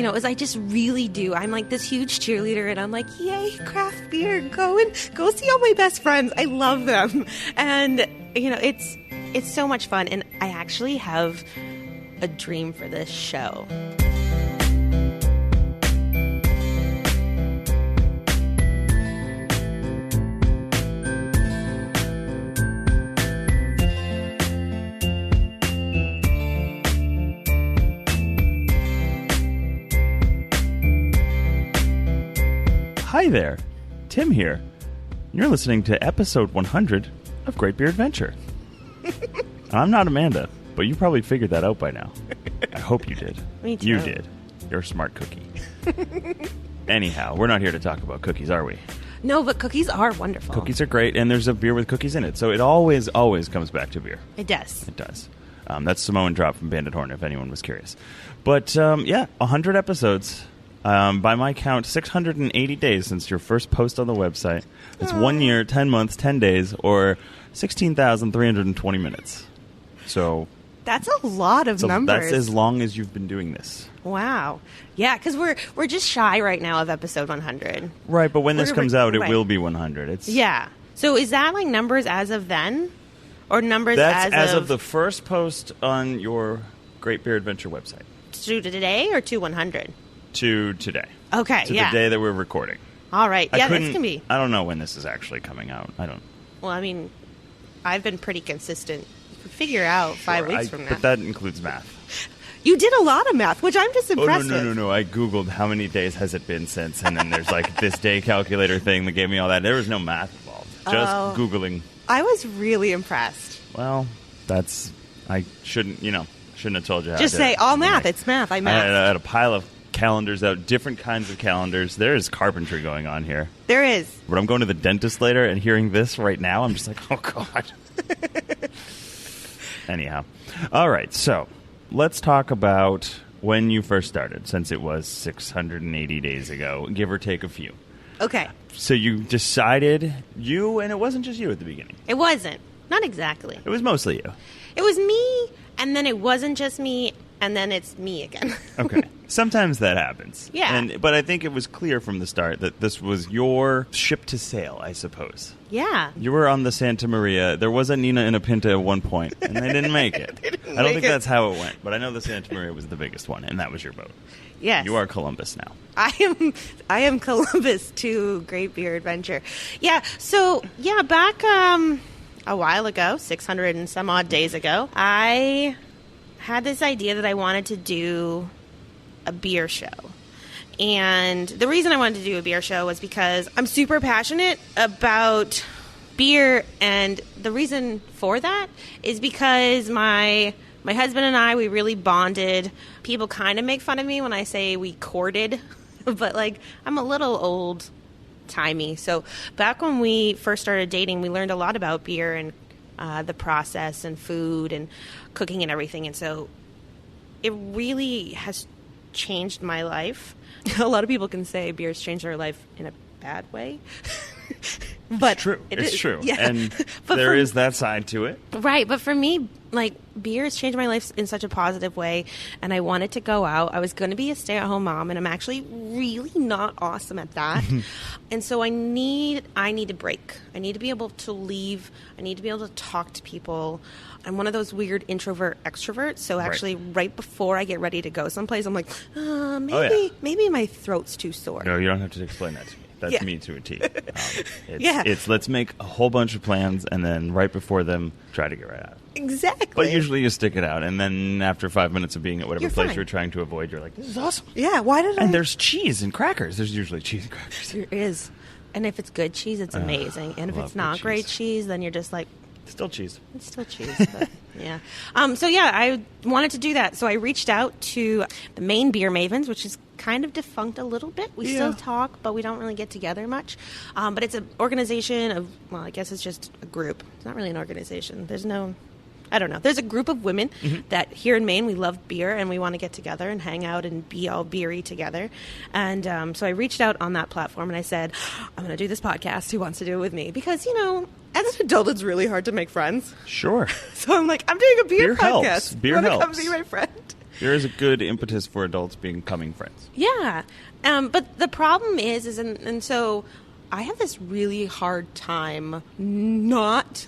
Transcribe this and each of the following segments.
is I just really do. I'm like this huge cheerleader, and I'm like, yay, craft beer, go see all my best friends. I love them. And, it's so much fun. And I actually have a dream for this show. Hi there, Tim here. You're listening to episode 100 of Great Beer Adventure. I'm not Amanda, but you probably figured that out by now. I hope you did. Me too. You did. You're a smart cookie. Anyhow, we're not here to talk about cookies, are we? No, but cookies are wonderful. Cookies are great, and there's a beer with cookies in it, so it always comes back to beer. It does. It does. That's Samoan Drop from Bandit Horn, if anyone was curious. But, 100 episodes. By my count, 680 days since your first post on the website. It's 1 year, 10 months, 10 days, or 16,320 minutes. So that's a lot of numbers. That's as long as you've been doing this. Wow. Yeah, because we're just shy right now of episode 100. Right, but when this comes out, it will be 100. Yeah. So is that like numbers as of then? Or numbers as of the first post on your Great Beer Adventure website? To today or to 100? To today. Okay, to the day that we're recording. All right. Yeah, this can be. I don't know when this is actually coming out. I don't. Well, I mean, I've been pretty consistent. You can figure out 5 weeks from now. But that includes math. You did a lot of math, which I'm just impressed with. No. I Googled how many days has it been since, and then there's like this day calculator thing that gave me all that. There was no math involved. Just Googling. I was really impressed. Well, I shouldn't have told you how just to say, all math. It's math. I math. I had a pile of calendars out, different kinds of calendars. There is carpentry going on here. There is. But I'm going to the dentist later, and hearing this right now, I'm just like, oh, God. Anyhow. All right, so let's talk about when you first started, since it was 680 days ago, give or take a few. Okay. So you decided, and it wasn't just you at the beginning. It wasn't. Not exactly. It was mostly you. It was me, and then it wasn't just me, and then it's me again. Okay. Sometimes that happens. Yeah. But I think it was clear from the start that this was your ship to sail, I suppose. Yeah. You were on the Santa Maria. There was a Nina and a Pinta at one point, and they didn't make it. I don't think that's how it went, but I know the Santa Maria was the biggest one, and that was your boat. Yes. You are Columbus now. I am Columbus to Great Beer Adventure. Yeah. So, back a while ago, 600 and some odd days ago, I had this idea that I wanted to do a beer show. And the reason I wanted to do a beer show was because I'm super passionate about beer, and the reason for that is because my husband and I, we really bonded. People kind of make fun of me when I say we courted, but like I'm a little old-timey. So back when we first started dating, we learned a lot about beer and the process and food and cooking and everything. And so it really has changed my life. A lot of people can say beer's changed their life in a bad way. But it's true. It's true. Yeah. And there is that side to it. Right. But for me, like, beer has changed my life in such a positive way. And I wanted to go out. I was going to be a stay-at-home mom, and I'm actually really not awesome at that. And so I need a break. I need to be able to leave. I need to be able to talk to people. I'm one of those weird introvert extroverts. So actually, right before I get ready to go someplace, I'm like, maybe my throat's too sore. No, you don't have to explain that to me. That's me to a T. Yeah. It's let's make a whole bunch of plans, and then right before them, try to get right out. Exactly. But usually you stick it out, and then after 5 minutes of being at whatever You're place fine. you're trying to avoid, you're like, this is awesome. Yeah, why did And there's cheese and crackers. There's usually cheese and crackers. There is. And if it's good cheese, it's amazing. And if it's not great cheese, then you're just like... Still cheese. It's still cheese, but yeah. I wanted to do that. So I reached out to the Maine Beer Mavens, which is kind of defunct a little bit. We still talk, but we don't really get together much. But it's an organization of, well, I guess it's just a group. It's not really an organization. There's no I don't know. There's a group of women that here in Maine, we love beer and we want to get together and hang out and be all beery together. And so I reached out on that platform and I said, I'm going to do this podcast. Who wants to do it with me? Because, you know, as an adult, it's really hard to make friends. Sure. So I'm like, I'm doing a beer podcast. Helps. Beer Want helps. to come be my friend? Beer is a good impetus for adults becoming friends. Yeah. But the problem is and so I have this really hard time not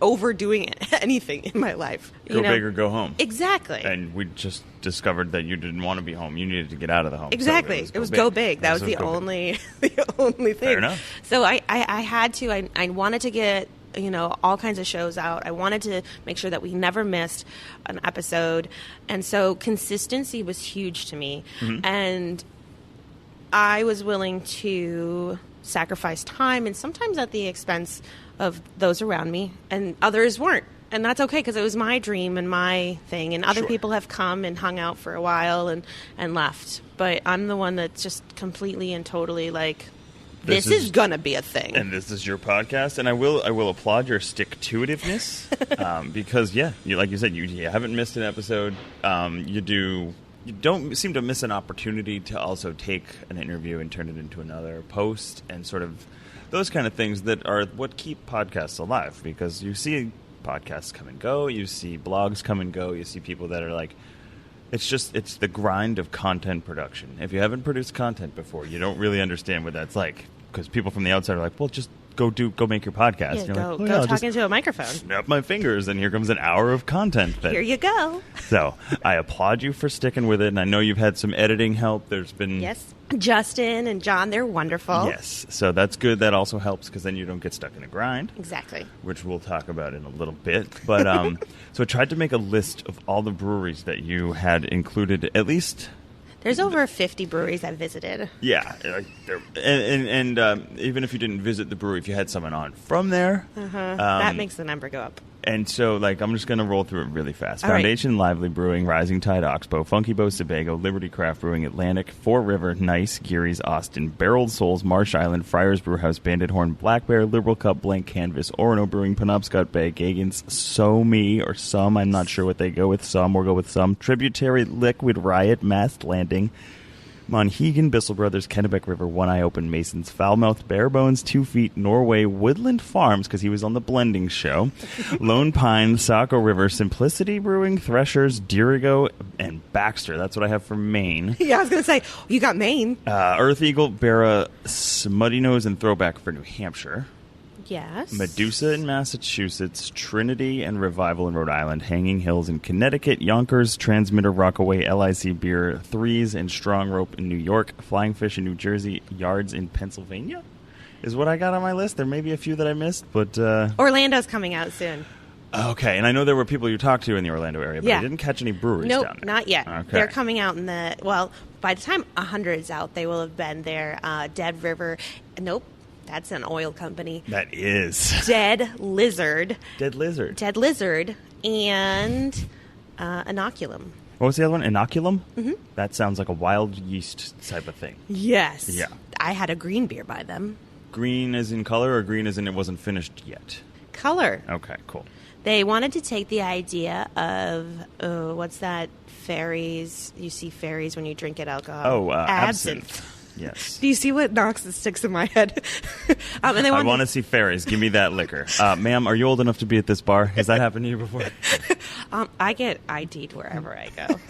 overdoing anything in my life. Go big or go home. Exactly. And we just discovered that you didn't want to be home. You needed to get out of the home. Exactly. So it was go big. That was the only thing. Fair enough. So I had to. I wanted to get, you know, all kinds of shows out. I wanted to make sure that we never missed an episode. And so consistency was huge to me. And I was willing to sacrifice time, and sometimes at the expense of those around me, and others weren't. And that's okay, because it was my dream and my thing, and other people have come and hung out for a while and left. But I'm the one that's just completely and totally like, this is going to be a thing. And this is your podcast, and I will applaud your stick-to-itiveness, because, like you said, you haven't missed an episode. You don't seem to miss an opportunity to also take an interview and turn it into another post, and sort of those kind of things that are what keep podcasts alive, because you see podcasts come and go, you see blogs come and go, you see people that are like, it's the grind of content production. If you haven't produced content before, you don't really understand what that's like, because people from the outside are like, well, just go make your podcast. Yeah, go talk into a microphone. Snap my fingers, and here comes an hour of content. Here you go. So I applaud you for sticking with it, and I know you've had some editing help. There's been... Yes. Justin and John, they're wonderful. Yes. So that's good. That also helps, because then you don't get stuck in a grind. Exactly. Which we'll talk about in a little bit. But so I tried to make a list of all the breweries that you had included, at least... There's over 50 breweries I've visited. Yeah. And even if you didn't visit the brewery, if you had someone on from there... that makes the number go up. And so, I'm just going to roll through it really fast. All Foundation, right. Lively Brewing, Rising Tide, Oxbow, Funky Bow, Sebago, Liberty Craft Brewing, Atlantic, Four River, Nice, Geary's, Austin, Barreled Souls, Marsh Island, Friars Brewhouse, Bandit Horn, Black Bear, Liberal Cup, Blank Canvas, Orono Brewing, Penobscot Bay, Gagan's, So Me, or Some, I'm not sure what they go with, Some, we'll go with Some, Tributary, Liquid Riot, Mast Landing, Monhegan, Bissell Brothers, Kennebec River, One Eye Open, Masons, Foulmouth, Barebones, 2 Feet, Norway, Woodland Farms, because he was on the blending show, Lone Pine, Saco River, Simplicity Brewing, Threshers, Dirigo, and Baxter. That's what I have for Maine. Yeah, I was going to say, you got Maine. Earth Eagle, Barra, Smutty Nose, and Throwback for New Hampshire. Yes. Medusa in Massachusetts, Trinity and Revival in Rhode Island, Hanging Hills in Connecticut, Yonkers, Transmitter, Rockaway, LIC Beer, Threes and Strong Rope in New York, Flying Fish in New Jersey, Yards in Pennsylvania is what I got on my list. There may be a few that I missed, but... Orlando's coming out soon. Okay, and I know there were people you talked to in the Orlando area, but I didn't catch any breweries down there. Nope, not yet. Okay. They're coming out by the time 100 is out, they will have been there. Dead River. Nope. That's an oil company. That is. Dead Lizard. Dead Lizard. Dead Lizard and Inoculum. What was the other one? Inoculum? Mm-hmm. That sounds like a wild yeast type of thing. Yes. Yeah. I had a green beer by them. Green as in color, or green as in it wasn't finished yet? Color. Okay, cool. They wanted to take the idea of, what's that, fairies? You see fairies when you drink it alcohol. Oh, absinthe. Yes. Do you see what knocks that sticks in my head? And they I want to see fairies. Give me that liquor. Ma'am, are you old enough to be at this bar? Has that happened to you before? I get ID'd wherever I go.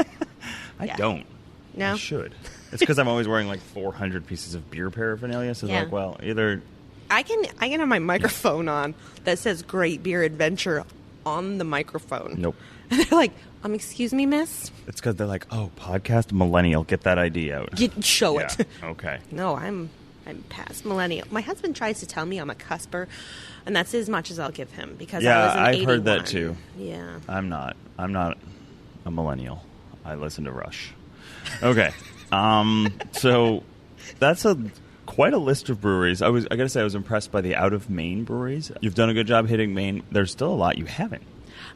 I don't. No? I should. It's because I'm always wearing 400 pieces of beer paraphernalia. So it's either... I can have my microphone on that says Great Beer Adventure on the microphone. Nope. And they're like, excuse me, miss? It's because they're like, oh, podcast millennial, get that ID out. Show it. Okay. No, I'm past millennial. My husband tries to tell me I'm a cusper, and that's as much as I'll give him, because I was an 81. I've heard that too. Yeah. I'm not a millennial. I listen to Rush. Okay. So that's quite a list of breweries. I gotta say I was impressed by the out of Maine breweries. You've done a good job hitting Maine. There's still a lot you haven't.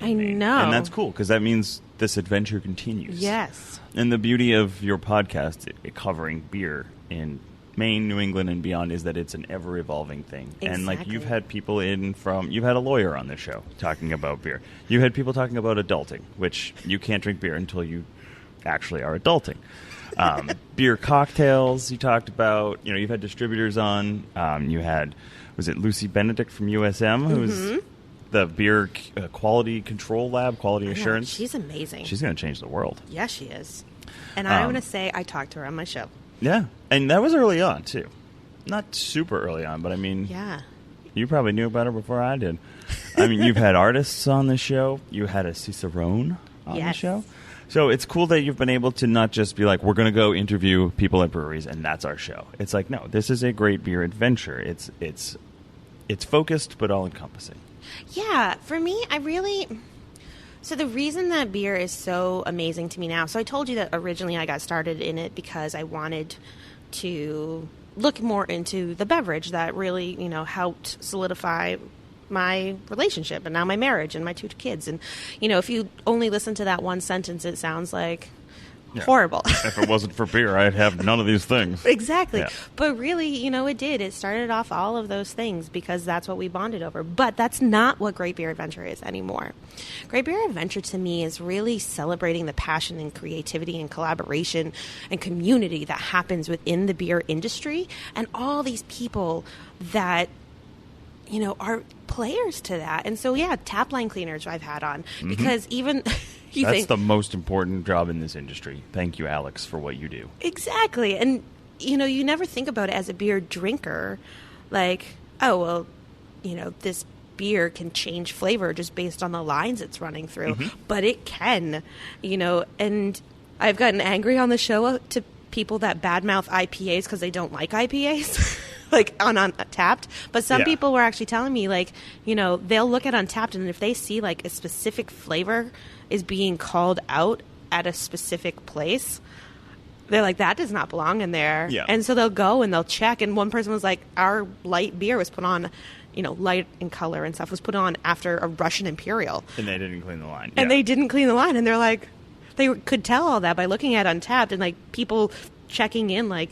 I know. And that's cool, because that means this adventure continues. Yes. And the beauty of your podcast, covering beer in Maine, New England, and beyond is that it's an ever-evolving thing. Exactly. And, like, you've had people you've had a lawyer on the show talking about beer. You had people talking about adulting, which you can't drink beer until you actually are adulting. Beer cocktails you talked about. You know, you've had distributors on. You had, was it Lucy Benedict from USM, who's the beer quality control lab, quality assurance? She's amazing. She's going to change the world. Yeah, she is. And I want to say I talked to her on my show. Yeah, and that was early on, too. Not super early on, but I mean, yeah, you probably knew about her before I did. I mean, you've had artists on the show. You had a Cicerone on the show. So it's cool that you've been able to not just be like, we're going to go interview people at breweries and that's our show. It's like, no, this is a great beer adventure. It's focused but all-encompassing. Yeah, for me, So the reason that beer is so amazing to me now, so I told you that originally I got started in it because I wanted to look more into the beverage that really, you know, helped solidify my relationship and now my marriage and my 2 kids. And, you know, if you only listen to that one sentence, it sounds like horrible. If it wasn't for beer, I'd have none of these things. Exactly. Yeah. But really, you know, it did. It started off all of those things because that's what we bonded over. But that's not what Great Beer Adventure is anymore. Great Beer Adventure to me is really celebrating the passion and creativity and collaboration and community that happens within the beer industry and all these people that, you know, are players to that. And so, yeah, tap line cleaners I've had on because even... That's the most important job in this industry. Thank you, Alex, for what you do. Exactly. And, you know, you never think about it as a beer drinker, like, oh, well, you know, this beer can change flavor just based on the lines it's running through. But it can, you know, and I've gotten angry on the show to people that badmouth IPAs because they don't like IPAs. Like on Untapped, but some people were actually telling me, like, you know, they'll look at Untapped and if they see like a specific flavor is being called out at a specific place, they're like, that does not belong in there. Yeah. And so they'll go and they'll check. And one person was like, our light beer was put on, you know, light in color and stuff was put on after a Russian Imperial. And they didn't clean the line. And they didn't clean the line. And they're like, they could tell all that by looking at Untapped and like people checking in like,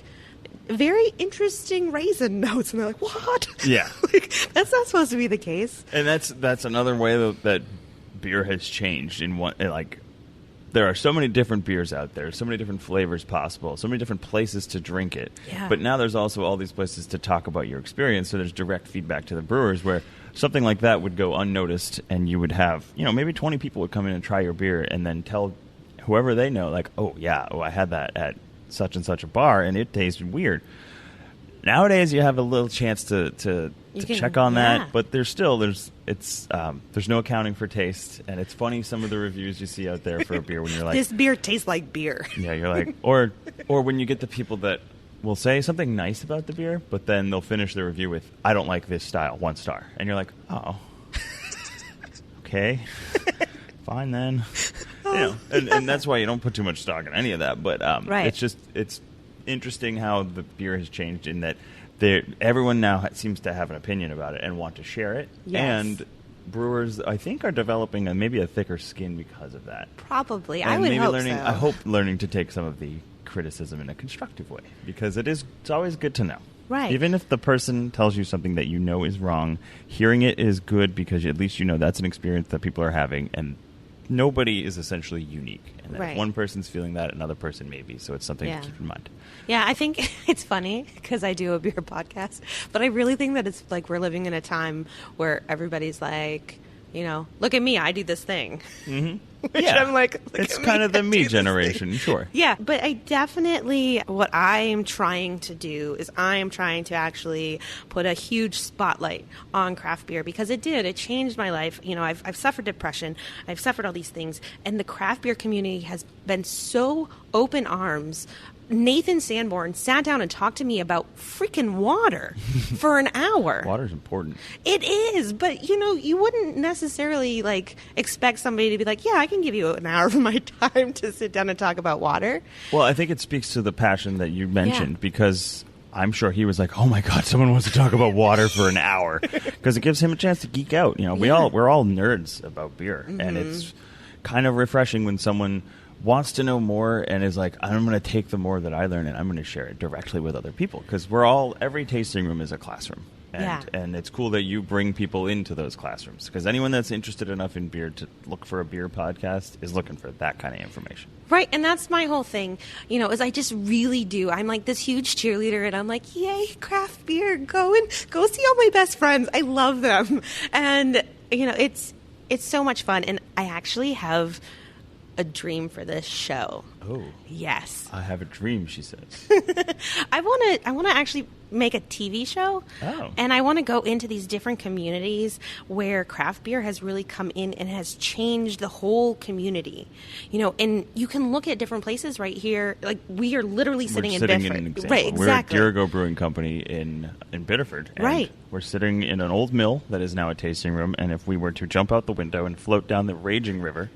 very interesting raisin notes, and they're like, "What? Yeah, like, that's not supposed to be the case." And that's another way that beer has changed. In one, like, there are so many different beers out there, so many different flavors possible, so many different places to drink it. Yeah. But now there's also all these places to talk about your experience. So there's direct feedback to the brewers, where something like that would go unnoticed, and you would have, you know, maybe 20 people would come in and try your beer, and then tell whoever they know, like, "Oh yeah, I had that at such and such a bar and it tasted weird." Nowadays you have a little chance to check on that, but there's no accounting for taste, and it's funny some of the reviews you see out there for a beer when you're like, this beer tastes like beer. Yeah, you're like, or when you get the people that will say something nice about the beer, but then they'll finish the review with, "I don't like this style, 1 star." And you're like, "Oh. Okay. Fine then." You know, and that's why you don't put too much stock in any of that. But it's interesting how the beer has changed in that everyone now seems to have an opinion about it and want to share it. Yes. And brewers, I think, are developing maybe a thicker skin because of that. Probably. And I would maybe hope learning, so. I hope learning to take some of the criticism in a constructive way, because it's always good to know. Right. Even if the person tells you something that you know is wrong, hearing it is good because at least you know that's an experience that people are having, and nobody is essentially unique. And if one person's feeling that, another person may be. So it's something to keep in mind. Yeah, I think it's funny because I do a beer podcast, but I really think that it's like we're living in a time where everybody's like, you know, look at me, I do this thing. Mm-hmm. Which I'm like, it's kind of the me generation, sure. Yeah, but I definitely, what I am trying to do is I am trying to actually put a huge spotlight on craft beer, because it changed my life. You know, I've suffered depression, I've suffered all these things, and the craft beer community has been so open arms. Nathan Sanborn sat down and talked to me about freaking water for an hour. Water's important. It is, but you know, you wouldn't necessarily like expect somebody to be like, yeah, I can give you an hour of my time to sit down and talk about water. Well, I think it speaks to the passion that you mentioned, because I'm sure he was like, oh my God, someone wants to talk about water for an hour, because it gives him a chance to geek out. You know, we're all nerds about beer, and it's kind of refreshing when someone wants to know more and is like, I'm going to take the more that I learn and I'm going to share it directly with other people, because every tasting room is a classroom. And it's cool that you bring people into those classrooms, because anyone that's interested enough in beer to look for a beer podcast is looking for that kind of information. Right, and that's my whole thing, is I just really do. I'm like this huge cheerleader, and I'm like, yay, craft beer, go see all my best friends. I love them. And, it's so much fun. And I actually have a dream for this show. Oh. Yes. I have a dream, she says. I want to actually make a TV show. Oh. And I want to go into these different communities where craft beer has really come in and has changed the whole community. And you can look at different places right here. Like, we are literally sitting in Biddeford. Right, exactly. We're at Dirigo Brewing Company in Biddeford. And right. We're sitting in an old mill that is now a tasting room, and if we were to jump out the window and float down the raging river,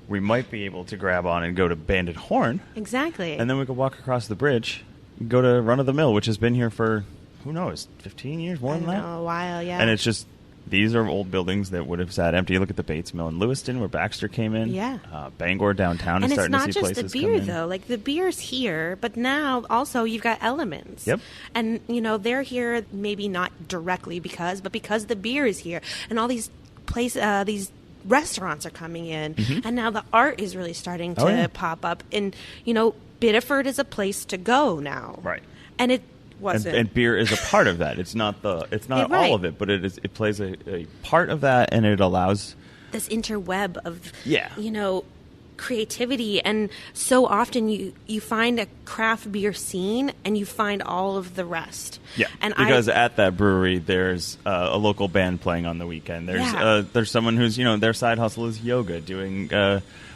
we might be able to grab on and go to Banded Horn. Exactly. And then we could walk across the bridge and go to Run of the Mill, which has been here for, who knows, 15 years, more than that? A while, yeah. And it's just, these are old buildings that would have sat empty. You look at the Bates Mill in Lewiston, where Baxter came in. Yeah. Bangor downtown is starting to see places come in. And it's not just the beer, though. Like, the beer's here, but now also you've got Elements. Yep. And, they're here maybe not directly because the beer is here. And all these these restaurants are coming in, and now the art is really starting to pop up. And, Biddeford is a place to go now. Right. And it wasn't. And beer is a part of that. It's not right. all of it, but it plays a part of that, and it allows this interweb of, yeah. creativity. And so often you find a craft beer scene and you find all of the rest. Yeah, and because at that brewery there's a local band playing on the weekend. There's someone who's their side hustle is yoga, doing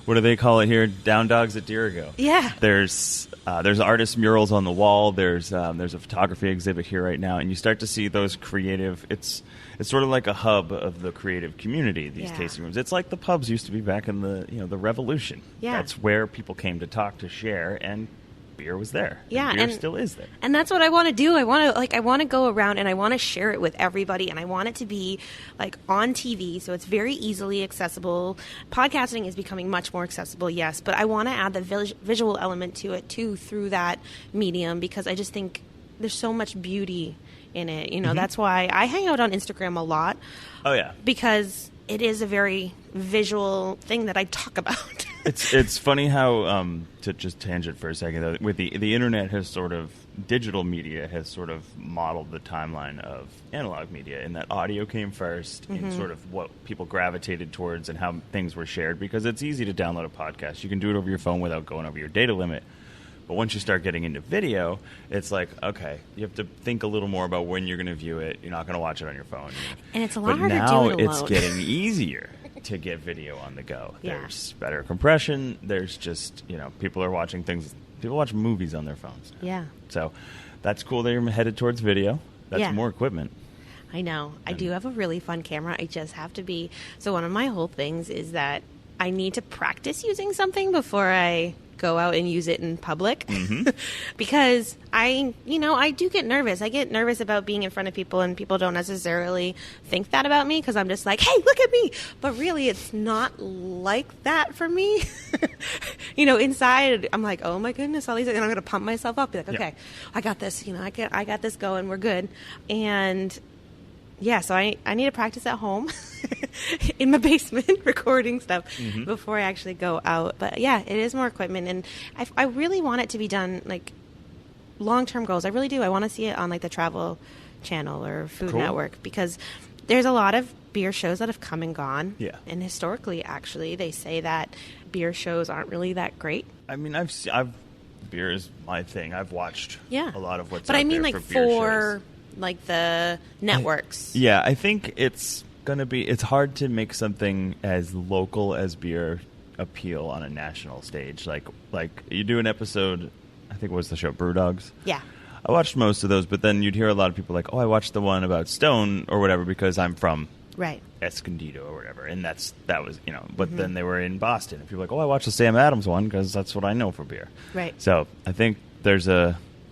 what do they call it here? Down dogs at Dirigo. Yeah. There's artist murals on the wall. There's a photography exhibit here right now, and you start to see those creative. It's sort of like a hub of the creative community. These tasting rooms. It's like the pubs used to be back in the Revolution. Yeah. That's where people came to talk, to share, and beer was there. Yeah, and beer still is there. And that's what I want to do. I want to go around and I want to share it with everybody, and I want it to be like on TV, so it's very easily accessible. Podcasting is becoming much more accessible, yes, but I want to add the visual element to it too through that medium, because I just think there's so much beauty in it. That's why I hang out on Instagram a lot. Oh yeah, because it is a very visual thing that I talk about. It's funny how, to just tangent for a second, though, with the internet has sort of, digital media has sort of modeled the timeline of analog media, in that audio came first, in sort of what people gravitated towards and how things were shared, because it's easy to download a podcast. You can do it over your phone without going over your data limit. But once you start getting into video, it's like, okay, you have to think a little more about when you're going to view it. You're not going to watch it on your phone. And it's a lot harder to do now it alone. it's getting easier to get video on the go. Yeah. There's better compression. There's just, people are watching things. People watch movies on their phones now. Yeah. So that's cool that you're headed towards video. That's more equipment. I know. I do have a really fun camera. I just have to be. So one of my whole things is that I need to practice using something before I go out and use it in public, because I do get nervous. I get nervous about being in front of people, and people don't necessarily think that about me, because I'm just like, hey, look at me. But really, it's not like that for me. Inside, I'm like, oh my goodness, all these, and I'm going to pump myself up. Be like, okay, I got this. I got this going. We're good. And yeah, so I need to practice at home in my basement recording stuff before I actually go out. But yeah, it is more equipment, and I really want it to be done like long-term goals. I really do. I want to see it on like the Travel Channel or Food Network, because there's a lot of beer shows that have come and gone. Yeah. And historically, actually, they say that beer shows aren't really that great. I mean, beer is my thing. I've watched a lot of what's but out I mean, there like for beer shows. Like the networks. Yeah, I think it's hard to make something as local as beer appeal on a national stage. Like you do an episode, I think it was the show Brewdogs. Yeah. I watched most of those, but then you'd hear a lot of people like, oh, I watched the one about Stone or whatever because I'm from Escondido or whatever. And that was, but then they were in Boston. And people were like, oh, I watched the Sam Adams one because that's what I know for beer. Right. So I think there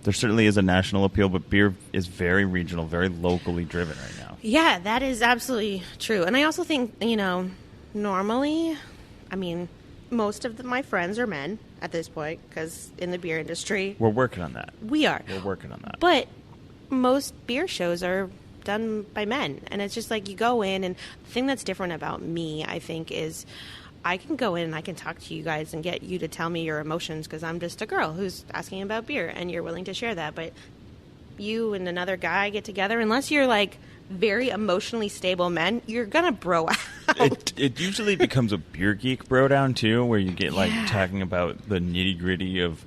certainly is a national appeal, but beer is very regional, very locally driven right now. Yeah, that is absolutely true. And I also think, normally, I mean, most of my friends are men at this point, because in the beer industry, We're working on that. we are. We're working on that. But most beer shows are done by men. And it's just like you go in, and the thing that's different about me, I think, is I can go in and I can talk to you guys and get you to tell me your emotions, because I'm just a girl who's asking about beer, and you're willing to share that. But you and another guy get together, unless you're like very emotionally stable men, you're gonna bro out. It usually becomes a beer geek bro down too, where you get like Yeah. talking about the nitty gritty of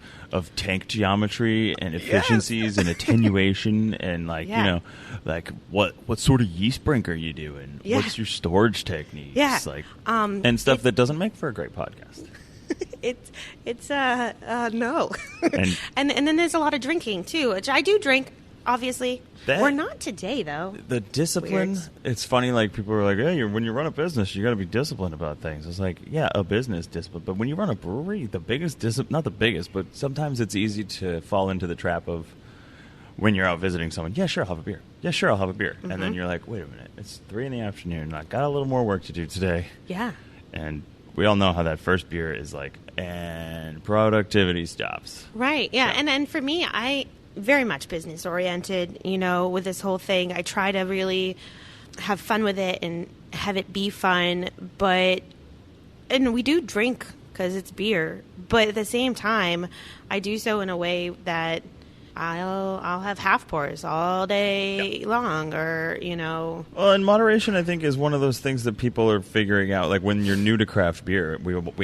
tank geometry and efficiencies and attenuation and like Yeah. you know, like what sort of yeast brink are you doing? Yeah. What's your storage techniques? Yeah. Like and stuff that doesn't make for a great podcast. It's no. And- and then there's a lot of drinking too, which I do drink, obviously. That- We're not today though. The discipline, Weird. it's funny, like, people are like, hey, when you run a business, you got to be disciplined about things. It's like, yeah, a business discipline. But when you run a brewery, the biggest discipline, not the biggest, but sometimes it's easy to fall into the trap of when you're out visiting someone, yeah, sure, I'll have a beer. Yeah, sure, I'll have a beer. And then you're like, wait a minute, it's 3 PM. And I got a little more work to do today. Yeah. And we all know how that first beer is like, and productivity stops. Right. Yeah. So- And for me, I very much business oriented, you know, with this whole thing. I try to really have fun with it and have it be fun, and we do drink because it's beer, but at the same time, I do so in a way that I'll have half pours all day long, or, you know. Well, and moderation, I think, is one of those things that people are figuring out. Like, when you're new to craft beer,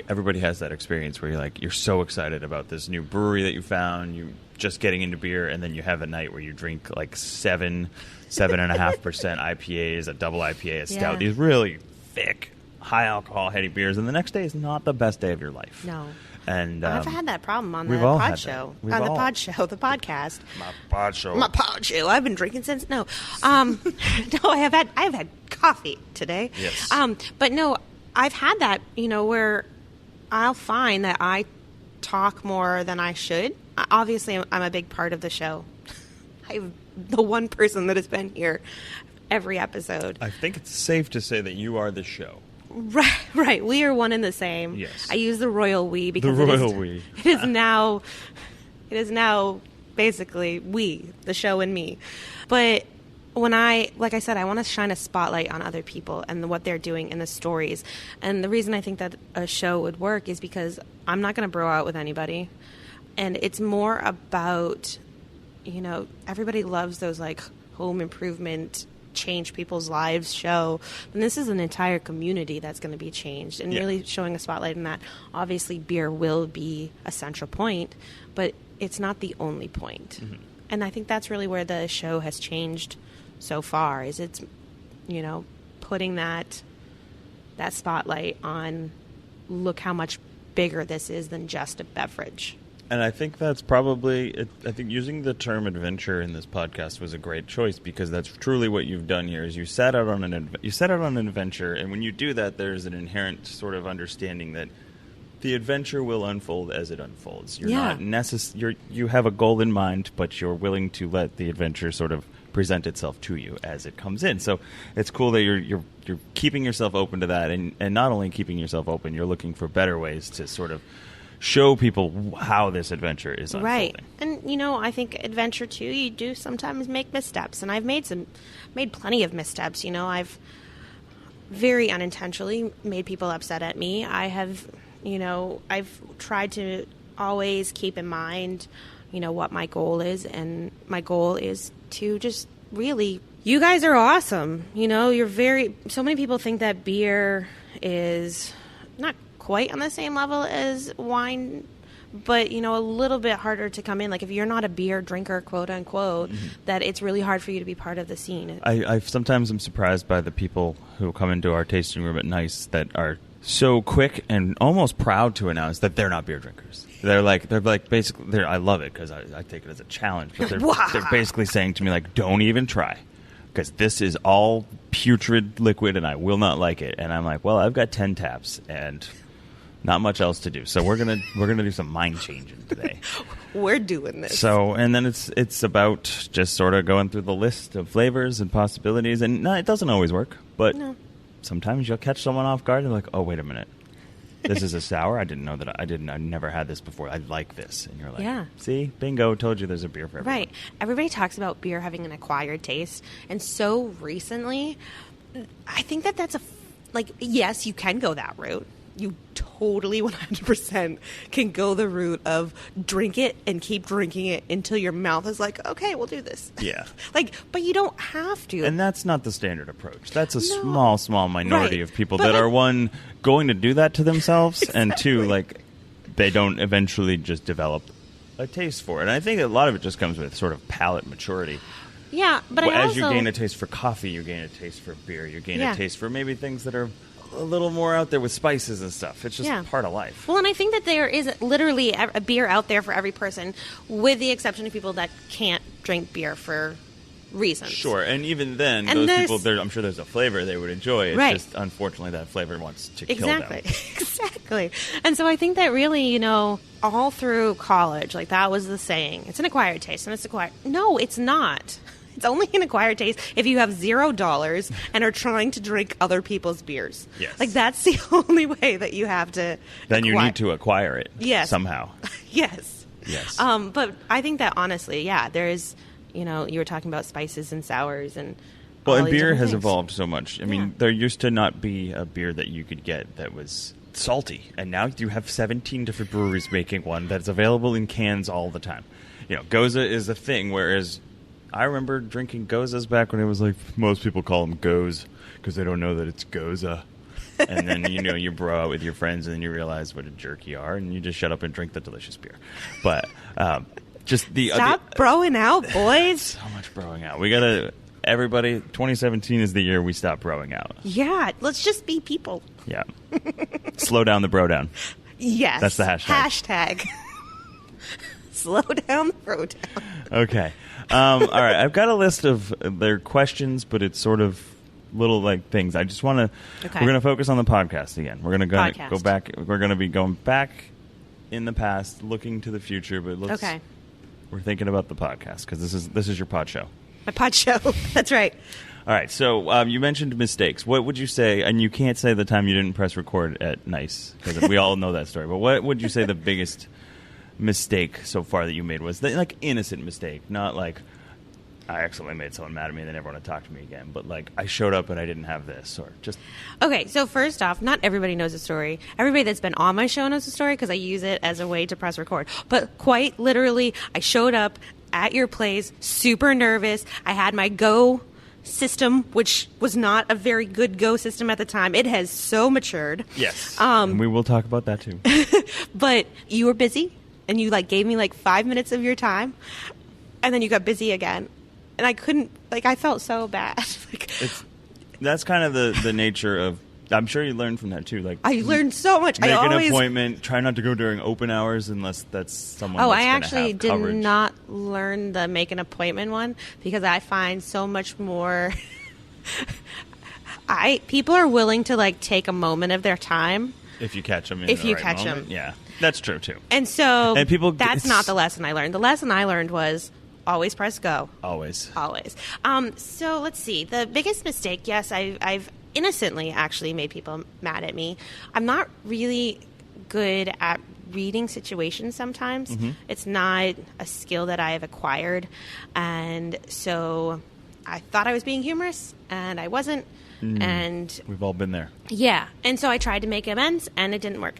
everybody has that experience where you're so excited about this new brewery that you found, you just getting into beer, and then you have a night where you drink like 7.5% IPAs, a double IPA, a stout, these really thick, high alcohol, heady beers, and the next day is not the best day of your life. No. And I've had that problem on the we've all had pod that. show. We've On the all- pod show, the podcast. My pod show. My pod show. I've been drinking since no. No, I've had coffee today. Yes. But no, I've had that, you know, where I'll find that I talk more than I should. Obviously, I'm a big part of the show. I'm the one person that has been here every episode. I think it's safe to say that you are the show. Right. We are one and the same. Yes. I use the royal we because The royal we. It is now basically we, the show, and me. But like I said, I want to shine a spotlight on other people and what they're doing and the stories. And the reason I think that a show would work is because I'm not going to bro out with anybody. And it's more about, you know, everybody loves those like home improvement, change people's lives show. And this is an entire community that's going to be changed, and really showing a spotlight on that. Obviously, beer will be a central point, but it's not the only point. Mm-hmm. And I think that's really where the show has changed so far, is it's, you know, putting that spotlight on, look how much bigger this is than just a beverage. And I think that's probably, I think using the term adventure in this podcast was a great choice, because that's truly what you've done here. Is you set out on an adventure, and when you do that, there's an inherent sort of understanding that the adventure will unfold as it unfolds. You're not you have a goal in mind, but you're willing to let the adventure sort of present itself to you as it comes in. So it's cool that you're keeping yourself open to that, and not only keeping yourself open, you're looking for better ways to sort of show people how this adventure is unfolding. Right. And, you know, I think adventure, too, you do sometimes make missteps. And I've made plenty of missteps. You know, I've very unintentionally made people upset at me. I have, you know, I've tried to always keep in mind, you know, what my goal is. And my goal is to just really, you guys are awesome. You know, so many people think that beer is not quite on the same level as wine, but, you know, a little bit harder to come in. Like, if you're not a beer drinker, quote unquote, that it's really hard for you to be part of the scene. I sometimes am surprised by the people who come into our tasting room at Nice that are so quick and almost proud to announce that they're not beer drinkers. They're like basically, I love it because I take it as a challenge, but they're basically saying to me, like, don't even try, because this is all putrid liquid and I will not like it. And I'm like, well, I've got 10 taps and not much else to do, so we're gonna do some mind changing today. We're doing this. So, and then it's about just sort of going through the list of flavors and possibilities, and no, it doesn't always work, but sometimes you'll catch someone off guard and they're like, oh, wait a minute, This is a sour. I didn't know that. I never had this before. I like this. And you're like, Yeah. See, bingo. Told you there's a beer for everyone. Right. Everybody talks about beer having an acquired taste. And so recently, I think that's yes, you can go that route. You totally 100% can go the route of drink it and keep drinking it until your mouth is like, okay, we'll do this. Yeah. But you don't have to. And that's not the standard approach. That's a small minority Right. of people But that are, one, going to do that to themselves, and two, like, they don't eventually just develop a taste for it. And I think a lot of it just comes with sort of palate maturity. Yeah, but As you gain a taste for coffee, you gain a taste for beer. You gain a taste for maybe things that are a little more out there with spices and stuff. It's just part of life. Well, and I think that there is literally a beer out there for every person, with the exception of people that can't drink beer for reasons. Sure, and even then, And those people, I'm sure there's a flavor they would enjoy. It's Right. just, unfortunately, that flavor wants to kill them. Exactly. And so I think that really, all through college, like that was the saying. It's an acquired taste, and it's acquired. No, it's not. It's only an acquired taste if you have $0 and are trying to drink other people's beers. Yes. Like that's the only way that you have to. Then you need to acquire it. Yes. Somehow. Yes. Yes. But I think that honestly, there is. You were talking about spices and sours and. Well, all and these beer different has things. evolved so much. I mean, there used to not be a beer that you could get that was salty, and now you have 17 different breweries making one that's available in cans all the time. Goza is a thing, whereas I remember drinking Gozas back when it was like, most people call them Goz because they don't know that it's Goza. And then, you bro out with your friends, and then you realize what a jerk you are, and you just shut up and drink the delicious beer. But just Stop broing out, boys. So much broing out. We gotta, everybody, 2017 is the year we stop broing out. Yeah, let's just be people. Yeah. Slow down the bro down. Yes. That's the hashtag. Slow down the bro down. Okay. All right. I've got a list of their questions, but it's sort of little like things. I just want to. Okay. We're going to focus on the podcast again. We're going to go back. We're going to be going back in the past, looking to the future. But let's. Okay. We're thinking about the podcast because this is your pod show. My pod show. That's right. All right. So you mentioned mistakes. What would you say? And you can't say the time you didn't press record at Nice because we all know that story. But what would you say the biggest mistake so far that you made was? Like innocent mistake, not like I accidentally made someone mad at me and they never want to talk to me again. But like I showed up and I didn't have this, or just. Okay, so first off, not everybody knows the story. Everybody that's been on my show knows the story because I use it as a way to press record. But quite literally, I showed up at your place, super nervous. I had my Go system, which was not a very good Go system at the time. It has so matured. Yes. And we will talk about that too. But you were busy, and you gave me 5 minutes of your time, and then you got busy again. And I couldn't, I felt so bad. That's kind of the nature of, I'm sure you learned from that too. I learned so much. Make an appointment, try not to go during open hours unless that's someone that's I gonna actually have did coverage. not learn the make an appointment one because I find so much more. People are willing to take a moment of their time. If you catch them them. Yeah, that's true too. And so that's not the the lesson I learned. The lesson I learned was always press go. Always. So let's see. The biggest mistake, yes, I've innocently actually made people mad at me. I'm not really good at reading situations sometimes. Mm-hmm. It's not a skill that I have acquired. And so I thought I was being humorous, and I wasn't. And we've all been there. yeah. And so I tried to make amends, and it didn't work.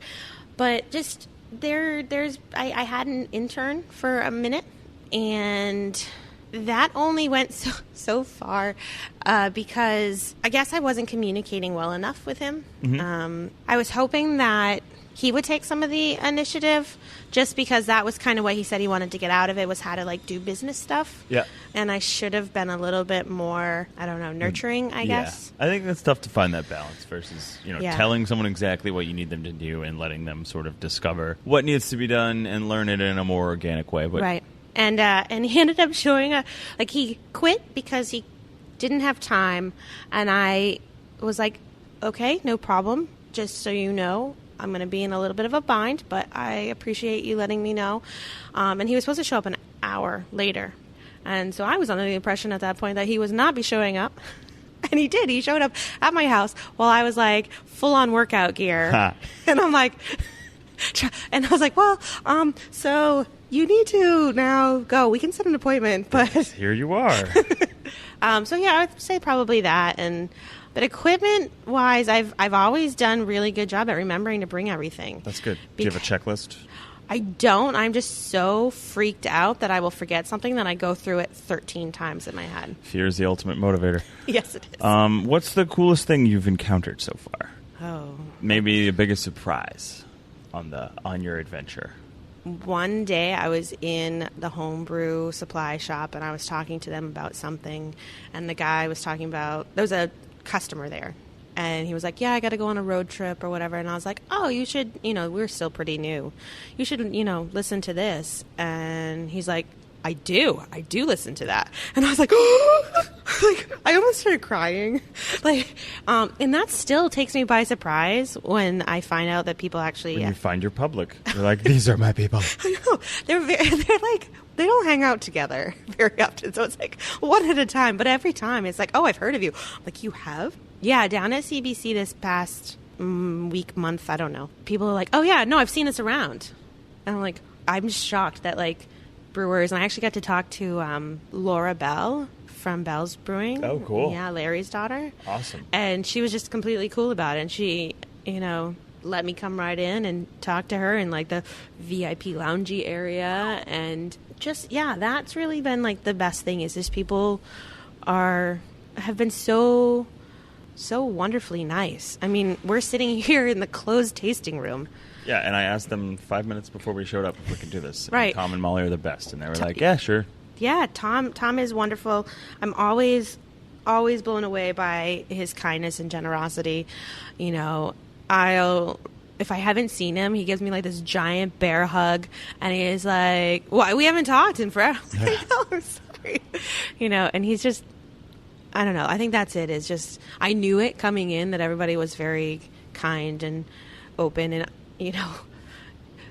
But just I had an intern for a minute, and that only went so far because I guess I wasn't communicating well enough with him. Mm-hmm. I was hoping that he would take some of the initiative just because that was kind of what he said he wanted to get out of it, was how to do business stuff. Yeah. And I should have been a little bit more, I don't know, nurturing, I guess. I think it's tough to find that balance versus, Yeah. telling someone exactly what you need them to do and letting them sort of discover what needs to be done and learn it in a more organic way. But Right. And he ended up showing up, he quit because he didn't have time. And I was like, okay, no problem. Just so you know, I'm going to be in a little bit of a bind, but I appreciate you letting me know. And he was supposed to show up an hour later. And so I was under the impression at that point that he would not be showing up. And he did. He showed up at my house while I was like full on workout gear. Huh. And I'm like, and I was like, well, so you need to now go. We can set an appointment, but Here you are. so yeah, I would say probably that. But equipment wise, I've always done really good job at remembering to bring everything. That's good. Do you have a checklist? I don't. I'm just so freaked out that I will forget something that I go through it 13 times in my head. Fear is the ultimate motivator. Yes, it is. What's the coolest thing you've encountered so far? Oh. Maybe the biggest surprise on your adventure. One day I was in the homebrew supply shop and I was talking to them about something, and the guy was talking about, there was a customer there, and he was like, yeah, I got to go on a road trip or whatever. And I was like, oh, you should, we're still pretty new. You should, listen to this. And he's like, I do listen to that. And I was like, oh, like, I almost started crying. Like, and that still takes me by surprise when I find out that people actually. When you find your public, you're like, these are my people. I know. They're like, they don't hang out together very often. So it's like one at a time. But every time it's like, oh, I've heard of you. I'm like, you have? Yeah, down at CBC this past month, I don't know. People are like, oh, yeah, no, I've seen us around. And I'm like, I'm just shocked that, like, brewers, and I actually got to talk to Laura Bell from Bell's Brewing. Oh, cool. Yeah, Larry's daughter. Awesome. And she was just completely cool about it. And she, let me come right in and talk to her in, like, the VIP loungy area. And just, yeah, that's really been, like, the best thing is just people have been so wonderfully nice. I mean, we're sitting here in the closed tasting room. Yeah, and I asked them 5 minutes before we showed up if we could do this. Right. And Tom and Molly are the best. And they were like, yeah, sure. Yeah, Tom is wonderful. I'm always blown away by his kindness and generosity. If I haven't seen him, he gives me like this giant bear hug, and he is like, "Why we haven't talked in forever?" I know, I'm sorry. And he's just, I don't know. I think that's it. Is just I knew it coming in that everybody was very kind and open, and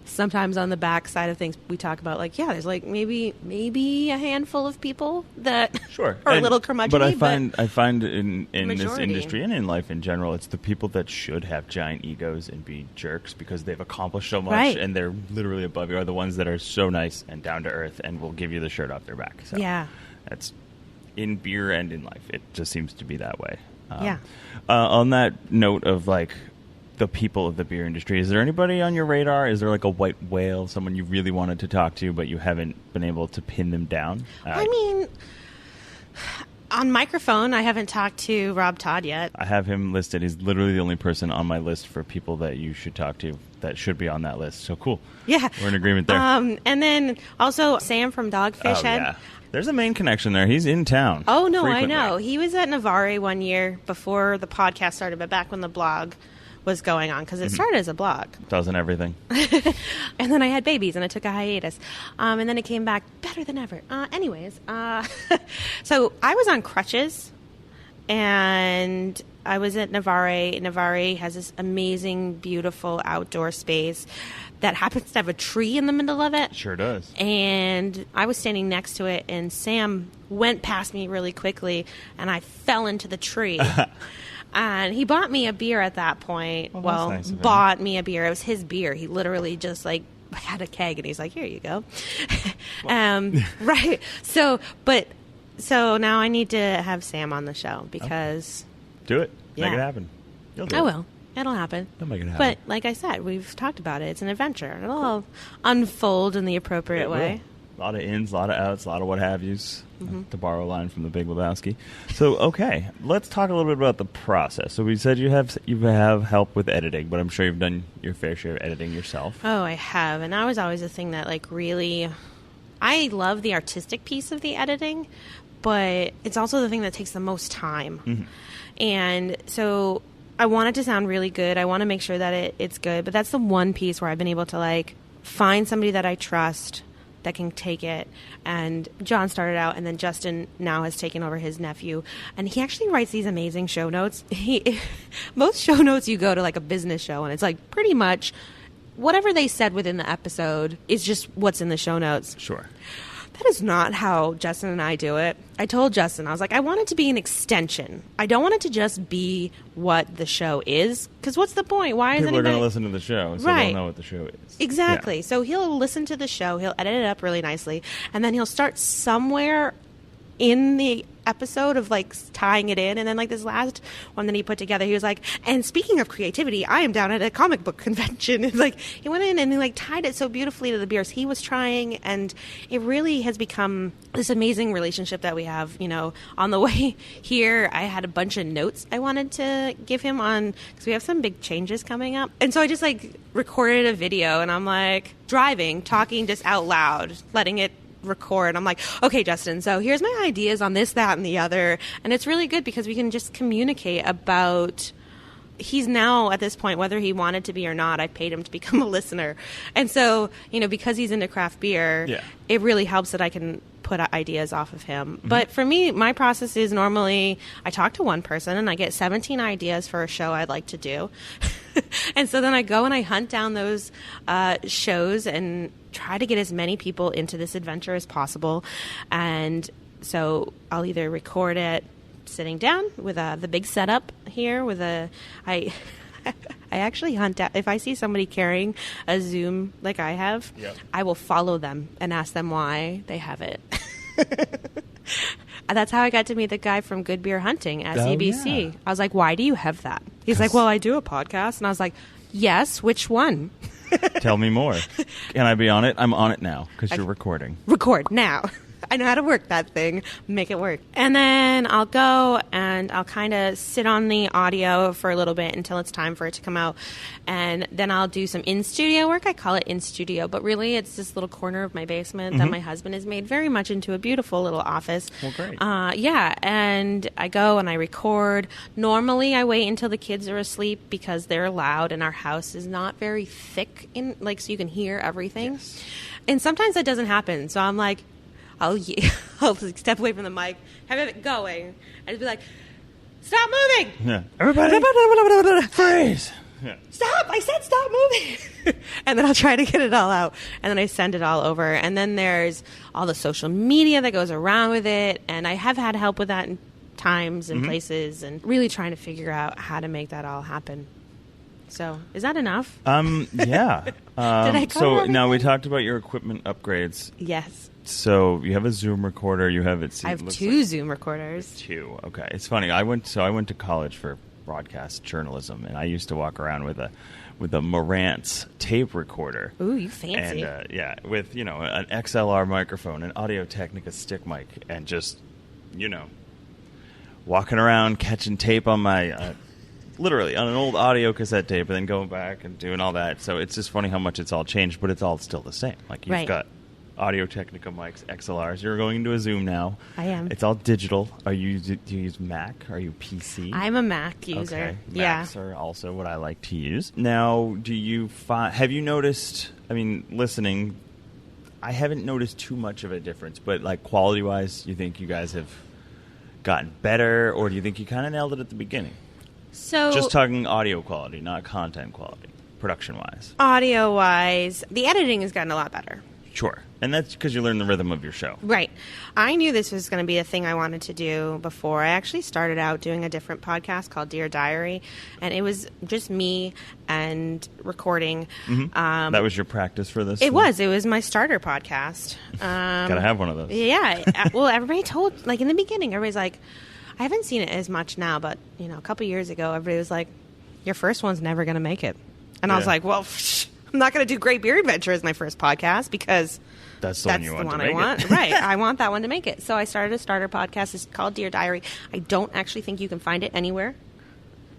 sometimes on the back side of things we talk about, like, yeah, there's like maybe a handful of people that sure are a little curmudgeon. But I find in this majority. industry and in life in general, it's the people that should have giant egos and be jerks because they've accomplished so much, right, and they're literally above you, are the ones that are so nice and down to earth and will give you the shirt off their back. So yeah, that's in beer and in life. It just seems to be that way. Yeah. On that note of like the people of the beer industry, is there anybody on your radar? Is there like a white whale, someone you really wanted to talk to but you haven't been able to pin them down? I mean, on microphone, I haven't talked to Rob Todd yet. I have him listed. He's literally the only person on my list for people that you should talk to that should be on that list. So cool. Yeah. We're in agreement there. And then also Sam from Dogfish Head. Yeah. There's a main connection there. He's in town. Oh, no, frequently. I know. He was at Navarre one year before the podcast started, but back when the blog was going on, because it started as a blog. Doesn't everything. And then I had babies and I took a hiatus. And then it came back better than ever. Anyways, so I was on crutches and I was at Navarre. Navarre has this amazing, beautiful outdoor space that happens to have a tree in the middle of it. Sure does. And I was standing next to it, and Sam went past me really quickly, and I fell into the tree. And he bought me a beer at that point. Well, nice bought me a beer. It was his beer. He literally just like had a keg, and he's like, "Here you go." Right. So now I need to have Sam on the show because do it. Yeah. Make it happen. You'll do I it. will. It'll happen. You'll make it happen. But like I said, we've talked about it. It's an adventure. It'll all unfold in the appropriate way. A lot of ins, a lot of outs, a lot of what have yous, to borrow a line from the Big Lebowski. So, okay, let's talk a little bit about the process. So we said you have help with editing, but I'm sure you've done your fair share of editing yourself. Oh, I have. And that was always the thing that, like, really, I love the artistic piece of the editing, but it's also the thing that takes the most time. Mm-hmm. And so I want it to sound really good. I want to make sure that it's good. But that's the one piece where I've been able to, like, find somebody that I trust that can take it. And John started out, and then Justin now has taken over his nephew. And he actually writes these amazing show notes. Most show notes you go to, like, a business show, and it's, like, pretty much whatever they said within the episode is just what's in the show notes. Sure. That is not how Justin and I do it. I told Justin, I was like, I want it to be an extension. I don't want it to just be what the show is, because what's the point? Why is People anybody... are going to listen to the show, so Right. they'll know what the show is. Exactly. Yeah. So he'll listen to the show, he'll edit it up really nicely, and then he'll start somewhere in the episode of like tying it in, and then like this last one that he put together, he was like, and speaking of creativity, I am down at a comic book convention. And like he went in and he like tied it so beautifully to the beers he was trying, and it really has become this amazing relationship that we have. You know, on the way here I had a bunch of notes I wanted to give him on, because we have some big changes coming up, and so I just like recorded a video, and I'm like driving, talking just out loud, letting it record. I'm like, okay, Justin, so here's my ideas on this, that, and the other. And it's really good because we can just communicate about... He's now at this point, whether he wanted to be or not, I paid him to become a listener. And so, you know, because he's into craft beer, it really helps that I can put ideas off of him. Mm-hmm. But for me, my process is normally I talk to one person and I get 17 ideas for a show I'd like to do. And so then I go and I hunt down those shows and try to get as many people into this adventure as possible. And so I'll either record it sitting down with the big setup here with I actually hunt out, if I see somebody carrying a Zoom like I have, I will follow them and ask them why they have it. That's how I got to meet the guy from Good Beer Hunting at CBC. Yeah. I was like, why do you have that? He's like, well, I do a podcast. And I was like, yes, which one? Tell me more. Can I be on it? I'm on it now because you're recording. Record now. I know how to work that thing, make it work. And then I'll go and I'll kind of sit on the audio for a little bit until it's time for it to come out. And then I'll do some in-studio work. I call it in-studio, but really it's this little corner of my basement that my husband has made very much into a beautiful little office. Well, great. Yeah, and I go and I record. Normally I wait until the kids are asleep because they're loud and our house is not very thick, so you can hear everything. Yes. And sometimes that doesn't happen. So I'm like, I'll step away from the mic, have it going, and just be like, stop moving! Yeah. Everybody, freeze! Yeah. Stop! I said stop moving! And then I'll try to get it all out, and then I send it all over. And then there's all the social media that goes around with it, and I have had help with that in times and places, and really trying to figure out how to make that all happen. So, is that enough? Yeah. Did I cover everything? Now we talked about your equipment upgrades. Yes. So you have a Zoom recorder. You have it. I have two Zoom recorders. Two. Okay. It's funny. I went to college for broadcast journalism, and I used to walk around with a Marantz tape recorder. Ooh, you fancy. And with an XLR microphone, an Audio-Technica stick mic, and just walking around catching tape on my. Literally on an old audio cassette tape, and then going back and doing all that. So it's just funny how much it's all changed, but it's all still the same. Like you've got Audio-Technica mics, XLRs. You're going into a Zoom now. I am. It's all digital. Do you use Mac? Are you PC? I'm a Mac user. Okay. Macs are also what I like to use. Now, have you noticed? I mean, listening, I haven't noticed too much of a difference, but like quality-wise, you think you guys have gotten better, or do you think you kind of nailed it at the beginning? So, just talking audio quality, not content quality, production-wise. Audio-wise, the editing has gotten a lot better. Sure. And that's because you learn the rhythm of your show. Right. I knew this was going to be a thing I wanted to do before. I actually started out doing a different podcast called Dear Diary, and it was just me and recording. Mm-hmm. That was your practice for this? It was. It was my starter podcast. Gotta have one of those. Yeah. Well, everybody told, like in the beginning, everybody's like, I haven't seen it as much now, but a couple years ago, everybody was like, your first one's never going to make it. And I was like, well, I'm not going to do Great Beer Adventure as my first podcast because that's the one I want. Right. I want that one to make it. So I started a starter podcast. It's called Dear Diary. I don't actually think you can find it anywhere.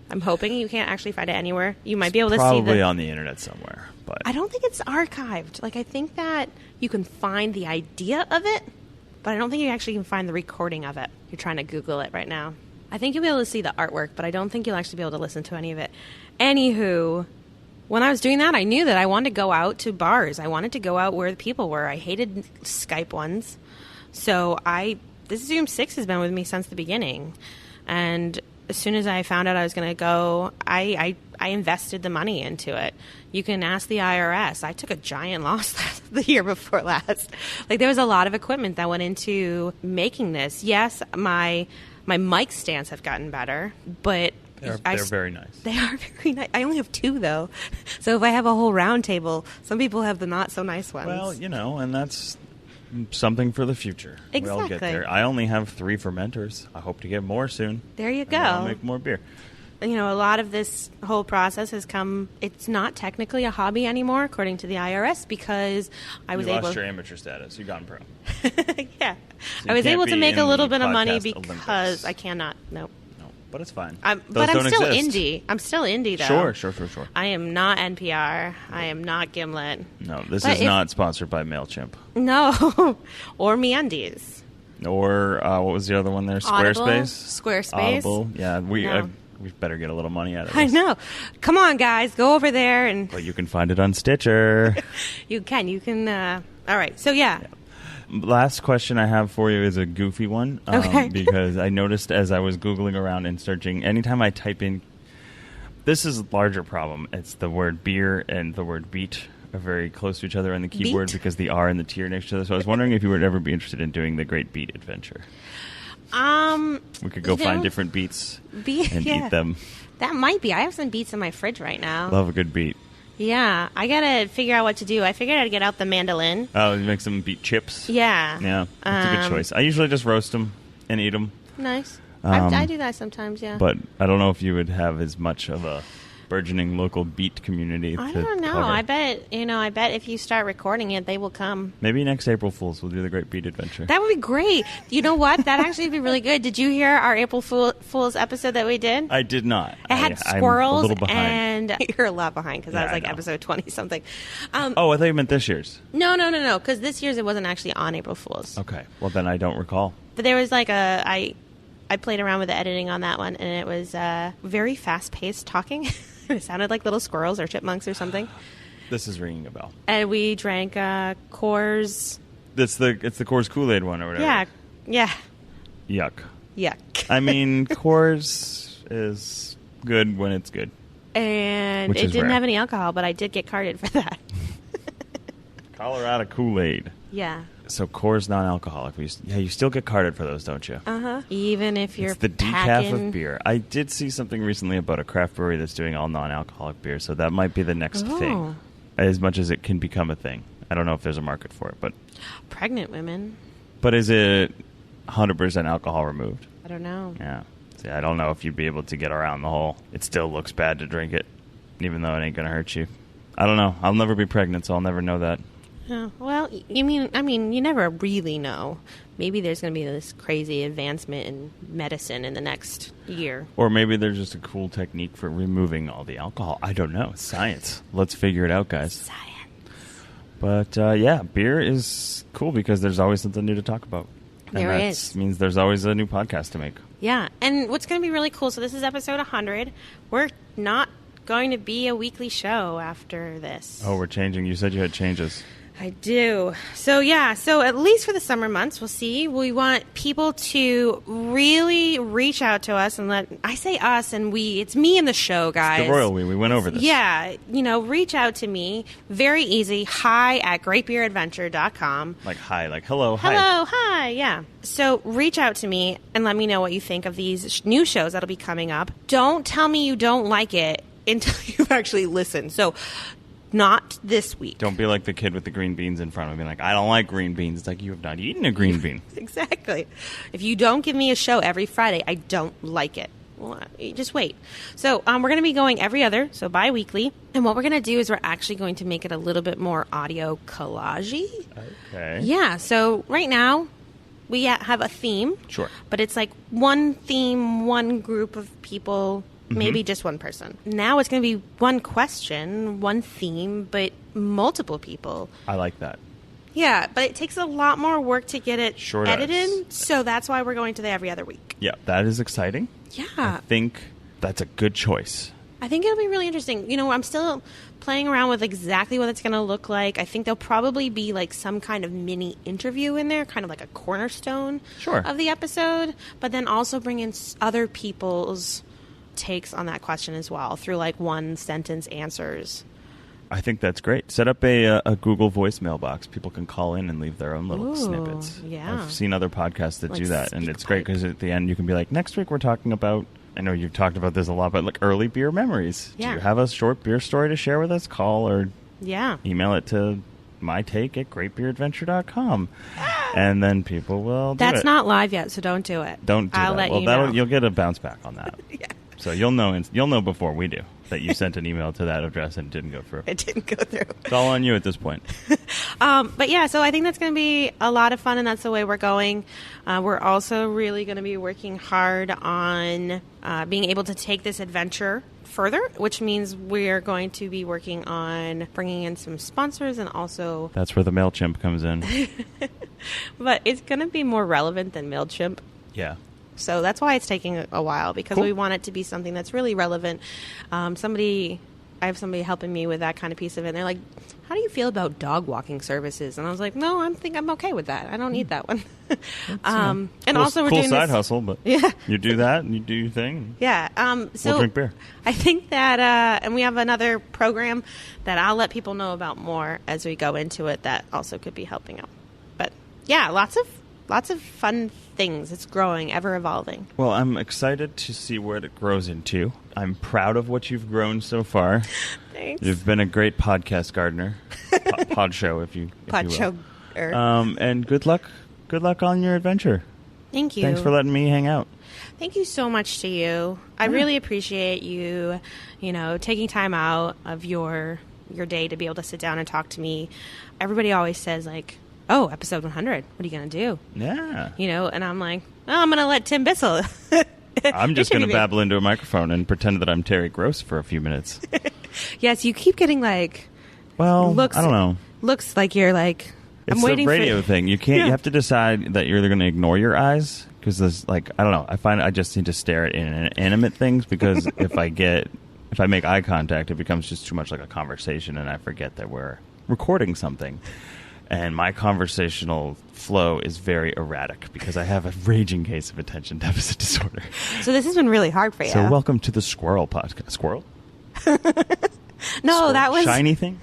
I'm hoping you can't actually find it anywhere. You might be able to see it. Probably on the internet somewhere. But I don't think it's archived. Like, I think that you can find the idea of it, but I don't think you actually can find the recording of it. You're trying to Google it right now. I think you'll be able to see the artwork, but I don't think you'll actually be able to listen to any of it. Anywho, when I was doing that, I knew that I wanted to go out to bars. I wanted to go out where the people were. I hated Skype ones. So this Zoom 6 has been with me since the beginning. And as soon as I found out I was going to go, I I invested the money into it. You can ask the IRS. I took a giant loss the year before last. Like, there was a lot of equipment that went into making this. Yes, my mic stands have gotten better, but They're very nice. They are very nice. I only have 2, though. So if I have a whole round table, some people have the not so nice ones. Well, and that's something for the future. Exactly. We'll get there. I only have 3 fermenters. I hope to get more soon. There you go. And I'll make more beer. A lot of this whole process has come, it's not technically a hobby anymore, according to the IRS, because I was able... You lost your amateur status. You've gone pro. Yeah. So I was able to make a little bit of money podcast because Olympics. I cannot, no. But it's fine. But I'm still exist. indie. I'm still indie, though. Sure. I am not NPR. I am not Gimlet. No, this is not sponsored by MailChimp. No. Or MeUndies. Or, what was the other one there? Audible? Squarespace? Audible. Yeah, we better get a little money out of this. I know. Come on, guys. Go over there and... But you can find it on Stitcher. You can. All right. So, yeah. Last question I have for you is a goofy one. Okay. Because I noticed as I was Googling around and searching, anytime I type in... This is a larger problem. It's the word beer and the word beet are very close to each other on the keyboard because the R and the T are next to each other. So I was wondering if you would ever be interested in doing the Great Beet Adventure. We could go find different beets and eat them. That might be. I have some beets in my fridge right now. Love a good beet. Yeah. I got to figure out what to do. I figured I'd get out the mandolin. Oh, you make some beet chips? Yeah. Yeah, that's a good choice. I usually just roast them and eat them. Nice. I do that sometimes, yeah. But I don't know if you would have as much of a burgeoning local beet community. I don't know. I bet if you start recording it, they will come. Maybe next April Fool's we'll do the Great Beet Adventure. That would be great. You know what? That actually would be really good. Did you hear our April Fool's episode that we did? I did not. It had squirrels. I'm a little behind. And you're a lot behind because that was like episode 20-something. I thought you meant this year's. No. Because this year's it wasn't actually on April Fool's. Okay. Well, then I don't recall. But there was like I played around with the editing on that one, and it was very fast-paced talking. It sounded like little squirrels or chipmunks or something. This is ringing a bell. And we drank Coors. It's the Coors Kool-Aid one or whatever. Yeah. Yuck. I mean, Coors is good when it's good. And it didn't have any alcohol, but I did get carded for that. Colorado Kool-Aid. Yeah. So Coors non-alcoholic. You still get carded for those, don't you? Uh-huh. Even if you're It's the decaf of beer. I did see something recently about a craft brewery that's doing all non-alcoholic beer, so that might be the next thing. As much as it can become a thing. I don't know if there's a market for it, but... Pregnant women. But is it 100% alcohol removed? I don't know. Yeah. See, I don't know if you'd be able to get around the whole, it still looks bad to drink it, even though it ain't going to hurt you. I don't know. I'll never be pregnant, so I'll never know that. Oh, well, you never really know. Maybe there's going to be this crazy advancement in medicine in the next year. Or maybe there's just a cool technique for removing all the alcohol. I don't know. It's science. Let's figure it out, guys. Science. But, beer is cool because there's always something new to talk about. There and is. That means there's always a new podcast to make. Yeah, and what's going to be really cool, so this is episode 100. We're not going to be a weekly show after this. Oh, we're changing. You said you had changes. I do. So at least for the summer months, we'll see. We want people to really reach out to us and I say us and we, it's me and the show, guys. It's the royal we went over this. Yeah, reach out to me. Very easy. hi@greatbeeradventure.com. Like hi, like hello, hi. Hello, hi, yeah. So reach out to me and let me know what you think of these new shows that'll be coming up. Don't tell me you don't like it until you've actually listened. So not this week. Don't be like the kid with the green beans in front of me. Like, I don't like green beans. It's like, you have not eaten a green bean. Exactly. If you don't give me a show every Friday, I don't like it. Well, just wait. So we're going to be going every other, so bi-weekly. And what we're going to do is we're actually going to make it a little bit more audio collage-y. Okay. Yeah, so right now we have a theme. Sure. But it's like one theme, one group of people, maybe just one person. Now it's going to be one question, one theme, but multiple people. I like that. Yeah, but it takes a lot more work to get it edited, does. So that's why we're going to the every other week. Yeah, that is exciting. Yeah. I think that's a good choice. I think it'll be really interesting. I'm still playing around with exactly what it's going to look like. I think there'll probably be like some kind of mini interview in there, kind of like a cornerstone of the episode, but then also bring in other people's takes on that question as well through like one sentence answers. I think that's great. Set up a Google voicemail box. People can call in and leave their own little snippets. Yeah. I've seen other podcasts that Like do that, and Speak it's great because at the end you can be like, next week we're talking about, I know you've talked about this a lot, but like early beer memories. Yeah. Do you have a short beer story to share with us? Call or email it to mytake@greatbeeradventure.com. And then people will do That's it. not live yet, so don't do it. Don't do I'll that. let Well, you know. you'll get a bounce back on that. Yeah. So you'll know before we do that you sent an email to that address and it didn't go through. It didn't go through. It's all on you at this point. But yeah, so I think that's going to be a lot of fun, and that's the way we're going. We're also really going to be working hard on being able to take this adventure further, which means we're going to be working on bringing in some sponsors and also... That's where the MailChimp comes in. But it's going to be more relevant than MailChimp. Yeah. So that's why it's taking a while, because Cool. we want it to be something that's really relevant. I have somebody helping me with that kind of piece of it. And they're like, how do you feel about dog walking services? And I was like, no, I'm okay with that. I don't need that one. And cool, also we're cool doing side this, hustle, but yeah. you do that and you do your thing. Yeah. So We'll drink beer. I think that, and we have another program that I'll let people know about more as we go into it that also could be helping out. But yeah, lots of fun things. It's growing, ever evolving. Well, I'm excited to see where it grows into. I'm proud of what you've grown so far. Thanks. You've been a great podcast gardener. Pod show, if you will. And good luck on your adventure. Thank you. Thanks for letting me hang out. Thank you so much to you. I really appreciate you, taking time out of your day to be able to sit down and talk to me. Everybody always says, like, oh, episode 100, what are you going to do? Yeah. And I'm like, oh, I'm going to let Tim Bissell. I'm just going to babble into a microphone and pretend that I'm Terry Gross for a few minutes. Yes, you keep getting like... Well, I don't know. Looks like you're like... It's the radio thing. You can't. You have to decide that you're either going to ignore your eyes because there's like, I don't know. I find I just need to stare at inanimate things because if I make eye contact, it becomes just too much like a conversation and I forget that we're recording something. And my conversational flow is very erratic because I have a raging case of attention deficit disorder. So this has been really hard for you. So welcome to the Squirrel Podcast. Squirrel? No, Squirrel? that was... Shiny thing?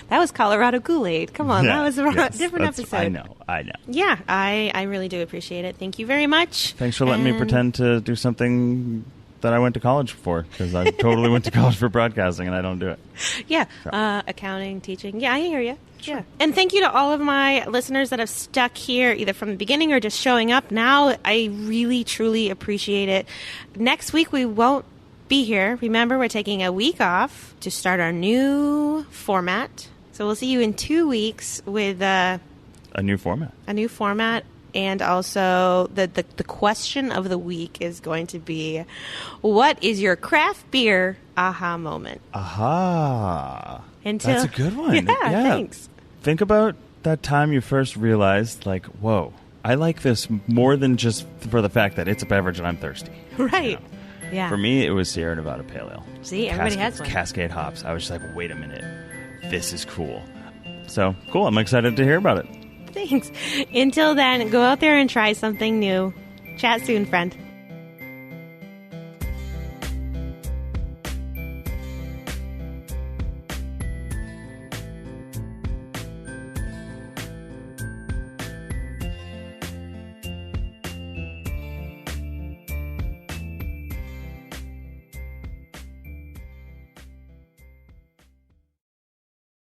That was Colorado Kool-Aid. Come on, that was a different episode. I know. Yeah, I really do appreciate it. Thank you very much. Thanks for letting me pretend to do something that I went to college for, because I totally went to college for broadcasting and I don't do it. Yeah, So. Accounting, teaching. Yeah, I hear you. Sure. Yeah. And thank you to all of my listeners that have stuck here either from the beginning or just showing up now. I really, truly appreciate it. Next week we won't be here. Remember, we're taking a week off to start our new format. So we'll see you in 2 weeks with A new format. a new format. And also, the question of the week is going to be, what is your craft beer aha moment? Aha. Until, That's a good one. Yeah, thanks. Think about that time you first realized, like, whoa, I like this more than just for the fact that it's a beverage and I'm thirsty. Right. Yeah. For me, it was Sierra Nevada Pale Ale. See, everybody has one. Cascade hops. I was just like, wait a minute. This is cool. So, cool. I'm excited to hear about it. Thanks. Until then, go out there and try something new. Chat soon, friend.